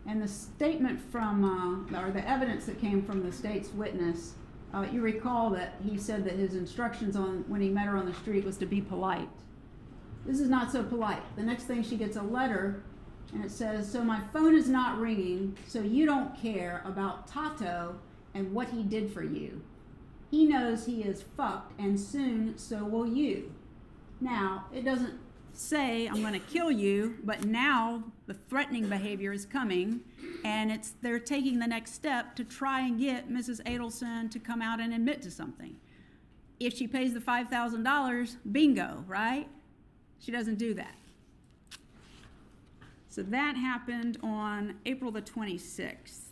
And the statement from, or the evidence that came from the state's witness, you recall that he said that his instructions on when he met her on the street was to be polite. This is not so polite. The next thing, she gets a letter and it says, so my phone is not ringing, so you don't care about Tato and what he did for you. He knows he is fucked, and soon so will you. Now, it doesn't say I'm going to kill you, but now the threatening behavior is coming, and they're taking the next step to try and get Mrs. Adelson to come out and admit to something. If she pays the $5,000, bingo, right? She doesn't do that. So that happened on April the 26th.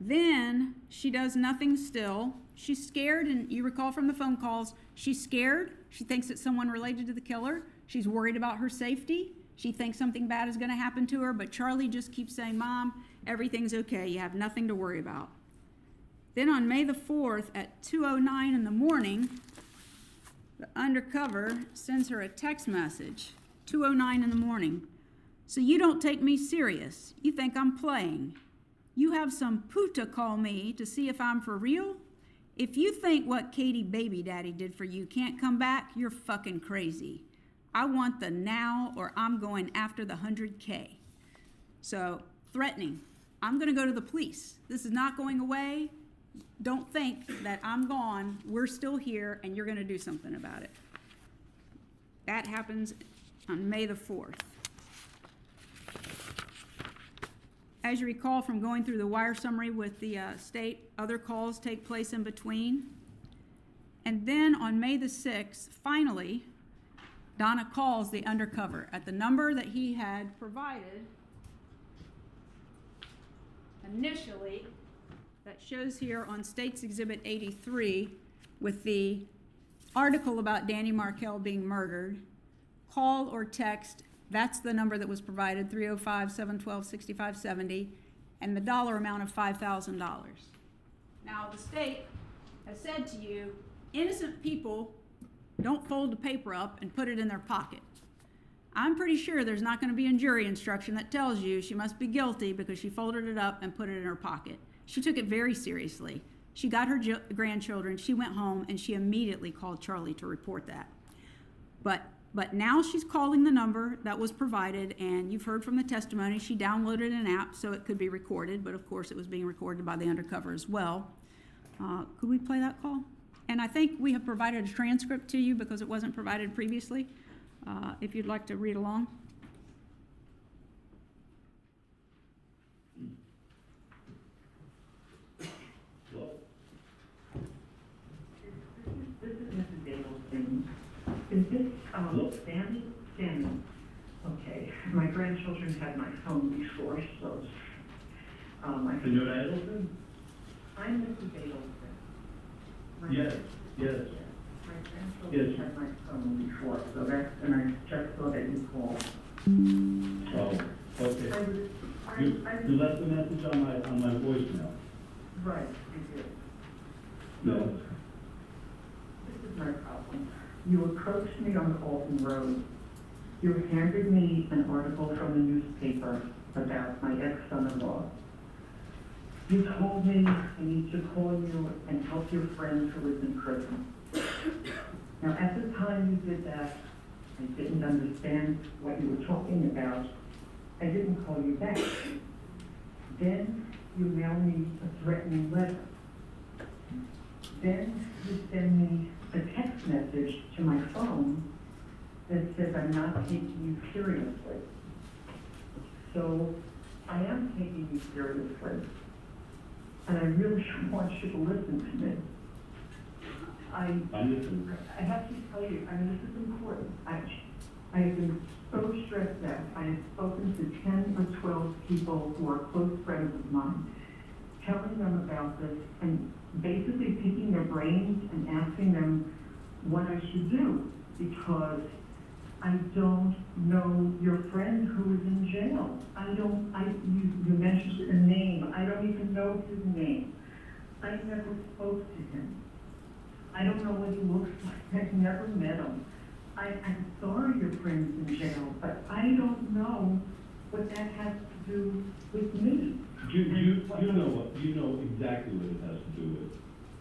Then she does nothing still. She's scared, and you recall from the phone calls, she's scared. She thinks it's someone related to the killer. She's worried about her safety. She thinks something bad is going to happen to her, but Charlie just keeps saying, Mom, everything's okay. You have nothing to worry about. Then on May the 4th at 2:09 in the morning, the undercover sends her a text message, 2:09 in the morning. So you don't take me serious. You think I'm playing. You have some puta call me to see if I'm for real? If you think what Katie baby daddy did for you can't come back, you're fucking crazy. I want the now, or I'm going after the 100K. So, threatening. I'm gonna go to the police. This is not going away. Don't think that I'm gone, we're still here, and you're gonna do something about it. That happens on May the 4th. As you recall from going through the wire summary with the state, other calls take place in between. And then on May the 6th, finally, Donna calls the undercover at the number that he had provided initially, that shows here on State's Exhibit 83 with the article about Danny Markel being murdered. Call or text, that's the number that was provided, 305-712-6570, and the dollar amount of $5,000. Now, the state has said to you, innocent people don't fold the paper up and put it in their pocket. I'm pretty sure there's not going to be a jury instruction that tells you she must be guilty because she folded it up and put it in her pocket. She took it very seriously. She got her grandchildren, she went home, and she immediately called Charlie to report that. But now she's calling the number that was provided, and you've heard from the testimony, she downloaded an app so it could be recorded, but of course it was being recorded by the undercover as well. Could we play that call? And I think we have provided a transcript to you because it wasn't provided previously, if you'd like to read along. This is Mrs. Adelson. Is this, Sammy? Sammy. Okay. My grandchildren had my phone before, so, Donna Adelson? I'm Mrs. Adelson. Yes. My grandchildren had my phone before, so that's, and I just saw that you called. Oh, okay. You left a message on my voicemail? Right, you did. No. This is my problem. You approached me on Alton Road. You handed me an article from the newspaper about my ex-son-in-law. You told me I need to call you and help your friend who is in prison. Now, at the time you did that, I didn't understand what you were talking about. I didn't call you back. Then you mailed me a threatening letter. Then you send me a text message to my phone that says I'm not taking you seriously. So I am taking you seriously. And I really want you to listen to me. I have to tell you, I mean, this is important. I have been so stressed out. I have spoken to 10 or 12 people who are close friends of mine, telling them about this and basically picking their brains and asking them what I should do, because I don't know your friend who is in jail. You mentioned a name. I don't even know his name. I never spoke to him. I don't know what he looks like. I've never met him. I'm sorry your friend's in jail, but I don't know what that has to do with me. You know exactly what it has to do with.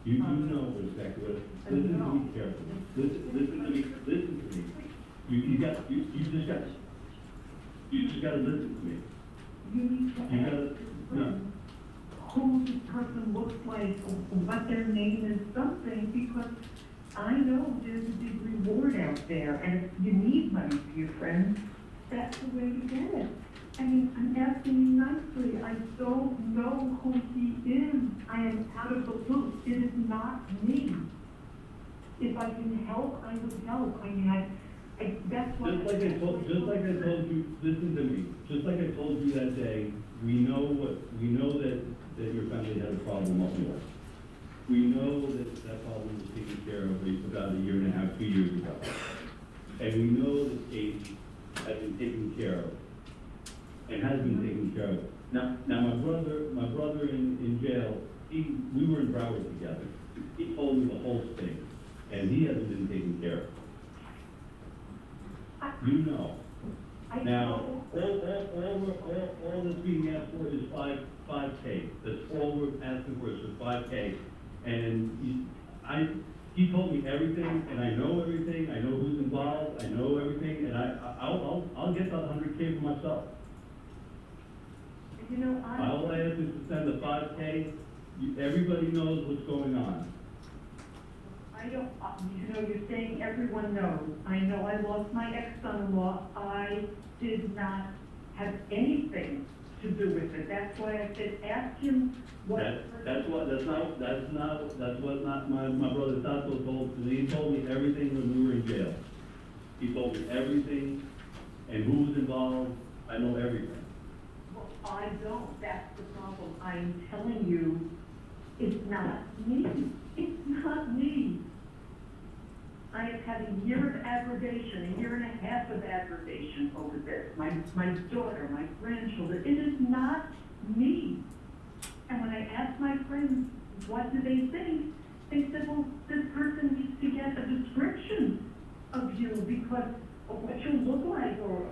You know exactly what listen to me carefully. Listen to me. You just gotta listen to me. You need to You gotta, ask who this person looks like, or what their name is, something, because I know there's a big reward out there, and if you need money for your friends, that's the way to get it. I mean, I'm asking you nicely, I don't know who he is, I am out of the loop, it is not me. If I can help, I would help, I mean, that's what. just like I told you, listen to me, just like I told you that day, we know that your family had a problem up north. We know that problem was taken care of about a year and a half, 2 years ago. And we know that Katie has been taken care of, and has been taken care of. Now my brother in jail, we were in Broward together. He told me the whole thing, and he hasn't been taken care of. You know. Now, all that's being asked for is 5K. That's all we're asking for is for 5K. And he told me everything, and I know everything. I know who's involved. I know everything, and I'll get that 100K for myself. You know, All I ask is to send the 5K. Everybody knows what's going on. I don't, you know, you're saying everyone knows. I know I lost my ex-son-in-law. I did not have anything to do with it. That's why I said, ask him what. That's what my brother Tato told me. He told me everything when we were in jail. He told me everything and who was involved. I know everything. Well, I don't. That's the problem. I'm telling you, it's not me. It's not me. I have had a year of aggravation, a year and a half of aggravation over this. My daughter, my grandchildren, it is not me. And when I asked my friends, what do they think? They said, well, this person needs to get a description of you because of what you look like or